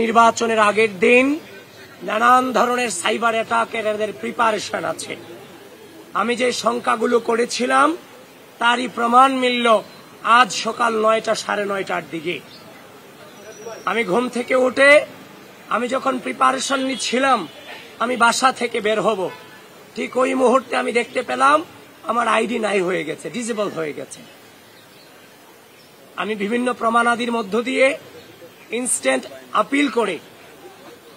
নির্বাচনের আগের দিন নানান ধরনের সাইবার অ্যাটাকের এদের প্রিপারেশন আছে। আমি যে সংখ্যাগুলো করেছিলাম তারই প্রমাণ মিলল আজ সকাল 9টা 9:30টার দিকে। আমি ঘুম থেকে উঠে আমি যখন প্রিপারেশন নিচ্ছিলাম আমি বাসা থেকে বের হব, ঠিক ওই মুহূর্তে আমি দেখতে পেলাম আমার আইডি নাই হয়ে গেছে, ডিসেবল হয়ে গেছে। আমি বিভিন্ন প্রমাণাদির মধ্য দিয়ে ইনস্ট্যান্ট আপিল করে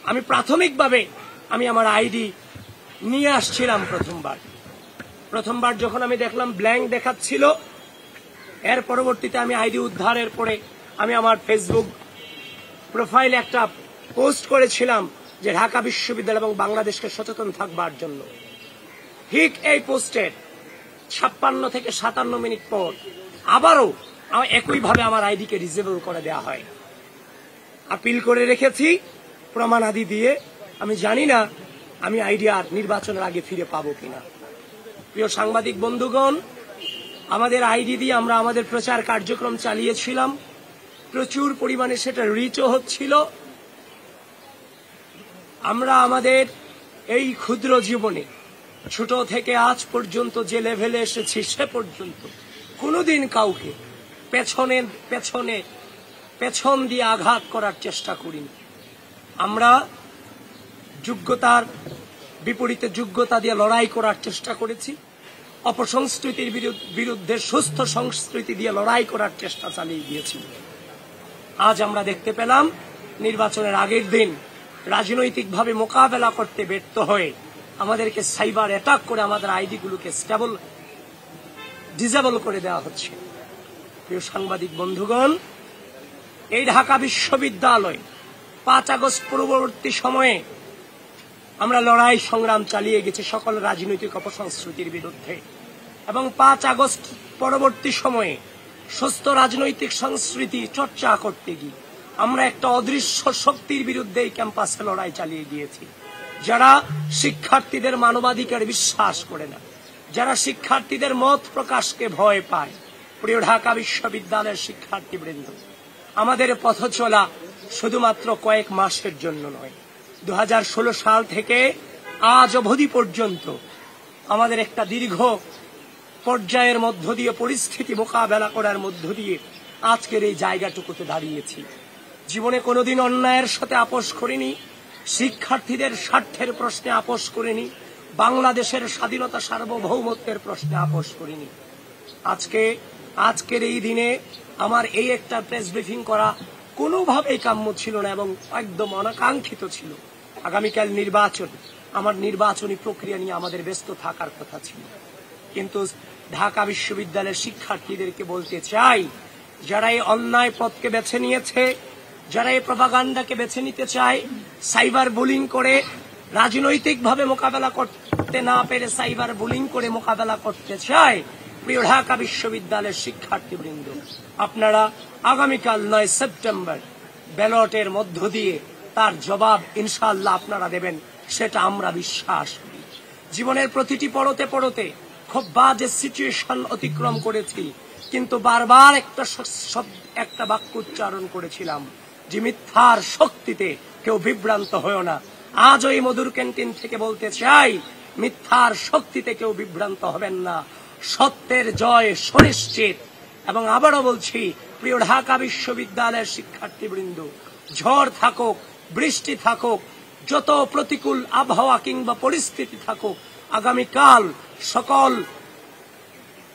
আমি প্রাথমিকভাবে আমি আমার আইডি নিয়ে আসছিলাম। প্রথমবার যখন আমি দেখলাম ব্ল্যাঙ্ক দেখাচ্ছিল, এর পরবর্তীতে আমি আইডি উদ্ধারের পরে আমি আমার ফেসবুক প্রোফাইলে একটা পোস্ট করেছিলাম যে ঢাকা বিশ্ববিদ্যালয় এবং বাংলাদেশকে সচেতন থাকবার জন্য। ঠিক এই পোস্টের 56 থেকে 57 মিনিট পর আবারও একইভাবে আমার আইডিকে ডিসেবল করে দেওয়া হয়। আপিল করে রেখেছি প্রমাণাদি দিয়ে। আমি জানি না আমি আইডি আর নির্বাচনের আগে ফিরে পাবো কিনা। প্রিয় সাংবাদিক বন্ধুগণ, আমাদের আইডি দিয়ে আমরা আমাদের প্রচার কার্যক্রম চালিয়েছিলাম, প্রচুর পরিমাণে সেটা রিচও হচ্ছিল। আমরা আমাদের এই ক্ষুদ্র জীবনে ছোট থেকে আজ পর্যন্ত যে লেভেলে এসেছি সে পর্যন্ত কোনোদিন কাউকে পেছন দিয়ে আঘাত করার চেষ্টা করিনি। আমরা যোগ্যতার বিপরীতে যোগ্যতা দিয়ে লড়াই করার চেষ্টা করেছি। অপসংস্কৃতির বিরুদ্ধে সুস্থ সংস্কৃতি দিয়ে লড়াই করার চেষ্টা চালিয়ে গিয়েছি। আজ আমরা দেখতে পেলাম নির্বাচনের আগের দিন রাজনৈতিকভাবে মোকাবেলা করতে ব্যর্থ হয়ে আমাদেরকে সাইবার অ্যাটাক করে আমাদের আইডিগুলোকে ডিসেবল করে দেওয়া হচ্ছে। প্রিয় সাংবাদিক বন্ধুগণ, এই ঢাকা বিশ্ববিদ্যালয় 5 আগস্ট পূর্ববর্তী সময়ে আমরা লড়াই সংগ্রাম চালিয়ে গেছি সকল রাজনৈতিক অপসংস্কৃতির বিরুদ্ধে, এবং 5 আগস্ট পরবর্তী সময়ে সুস্থ রাজনৈতিক সংস্কৃতি চর্চা করতে গিয়ে আমরা একটা অদৃশ্য শক্তির বিরুদ্ধে এই ক্যাম্পাসে লড়াই চালিয়ে গিয়েছি, যারা শিক্ষার্থীদের মানবাধিকার বিশ্বাস করে না, যারা শিক্ষার্থীদের মত প্রকাশকে ভয় পায়। প্রিয় ঢাকা বিশ্ববিদ্যালয়ের শিক্ষার্থীবৃন্দ, আমাদের পথ চলা শুধুমাত্র কয়েক মাসের জন্য নয়। 2016 সাল থেকে আজ অবধি পর্যন্ত আমাদের একটা দীর্ঘ পর্যায়ের মধ্য দিয়ে পরিস্থিতি মোকাবেলা করার মধ্য দিয়ে আজকের এই জায়গাটুকুতে দাঁড়িয়েছি। জীবনে কোনোদিন অন্যায়ের সাথে আপোষ করিনি, শিক্ষার্থীদের স্বার্থের প্রশ্নে আপোষ করিনি, বাংলাদেশের স্বাধীনতা সার্বভৌমত্বের প্রশ্নে আপোষ করিনি। আজকের এই দিনে আমার এই একটা প্রেস ব্রিফিং করা কোনোভাবেই কাম্য ছিল না এবং একদম অনাকাঙ্ক্ষিত ছিল। আগামীকাল নির্বাচন, আমার নির্বাচনী প্রক্রিয়া নিয়ে আমাদের ব্যস্ত থাকার কথা ছিল। কিন্তু ঢাকা বিশ্ববিদ্যালয়ের শিক্ষার্থীদেরকে বলতে চাই, যারা এই অন্যায় পথকে বেছে নিয়েছে, যারা এই প্রপাগান্ডাকে বেছে নিতে চায়, সাইবার বুলিং করে রাজনৈতিকভাবে মোকাবেলা করতে না পেরে সাইবার বুলিং করে মোকাবেলা করতে চায়, প্রিয় ঢাকা বিশ্ববিদ্যালয়ের শিক্ষার্থীবৃন্দ, আপনারা আগামীকাল 9 সেপ্টেম্বর ব্যালটের মধ্য দিয়ে তার জবাব ইনশাআল্লাহ আপনারা দেবেন, সেটা আমরা বিশ্বাস করি। জীবনের প্রতিটি পড়তে খুব বাজে সিচুয়েশন অতিক্রম করেছি, কিন্তু বারবার একটা বাক্য উচ্চারণ করেছিলাম যে মিথ্যার শক্তিতে কেউ বিভ্রান্ত হয়েও না। আজ ওই মধুর ক্যান্টিন থেকে বলতে চাই, মিথ্যার শক্তিতে কেউ বিভ্রান্ত হবেন না, সত্যের জয় সুনিশ্চিত। এবং আবারও বলছি, প্রিয় ঢাকা বিশ্ববিদ্যালয়ের শিক্ষার্থীবৃন্দ, ঝড় থাকুক, বৃষ্টি থাকুক, যত প্রতিকূল আবহাওয়া কিংবা পরিস্থিতি থাকুক, আগামীকাল সকল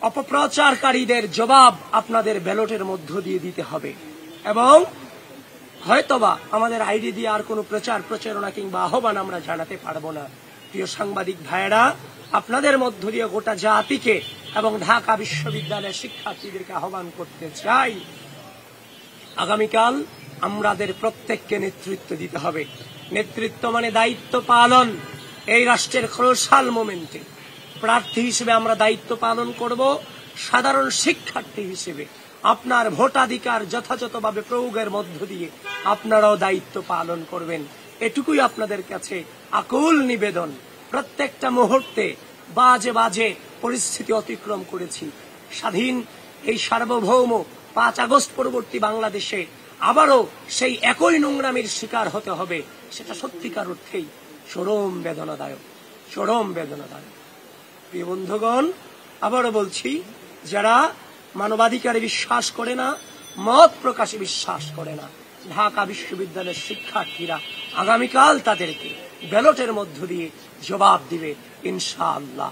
অপপ্রচারকারীদের জবাব আপনাদের ব্যালটের মধ্য দিয়ে দিতে হবে। এবং হয়তোবা আমাদের আইডি দিয়ে আর কোনো প্রচারণা কিংবা আহ্বান আমরা জানাতে পারবো না। প্রিয় সাংবাদিক ভাইয়েরা, আপনাদের মধ্য দিয়ে গোটা জাতিকে এবং ঢাকা বিশ্ববিদ্যালয়ের শিক্ষার্থীদেরকে আহ্বান করতে চাই, আগামীকাল আমাদের প্রত্যেককে নেতৃত্ব দিতে হবে। নেতৃত্ব মানে দায়িত্ব পালন। এই রাষ্ট্রের ক্রুশাল মোমেন্টে প্রার্থী হিসেবে আমরা দায়িত্ব পালন করব। সাধারণ শিক্ষার্থী হিসেবে আপনার ভোটাধিকার যথাযথভাবে প্রয়োগের মধ্য দিয়ে আপনারাও দায়িত্ব পালন করবেন, এটুকুই আপনাদের কাছে আকুল নিবেদন। প্রত্যেকটা মুহূর্তে বাজে পরিস্থিতি অতিক্রম করেছি। স্বাধীন এই সার্বভৌম 5 আগস্ট পরবর্তী বাংলাদেশে আবারও সেই একই নোংরামির শিকার হতে হবে, সেটা সত্যিকার অর্থেই চরম বেদনাদায়ক, চরম বেদনাদায়ক। প্রিয় বন্ধুগণ, আবারও বলছি, যারা মানবাধিকারে বিশ্বাস করে না, মত প্রকাশে বিশ্বাস করে না, ঢাকা বিশ্ববিদ্যালয়ের শিক্ষার্থীরা আগামীকাল তাদেরকে ব্যালটের মধ্য দিয়ে জবাব দিবে ইনশাআল্লাহ।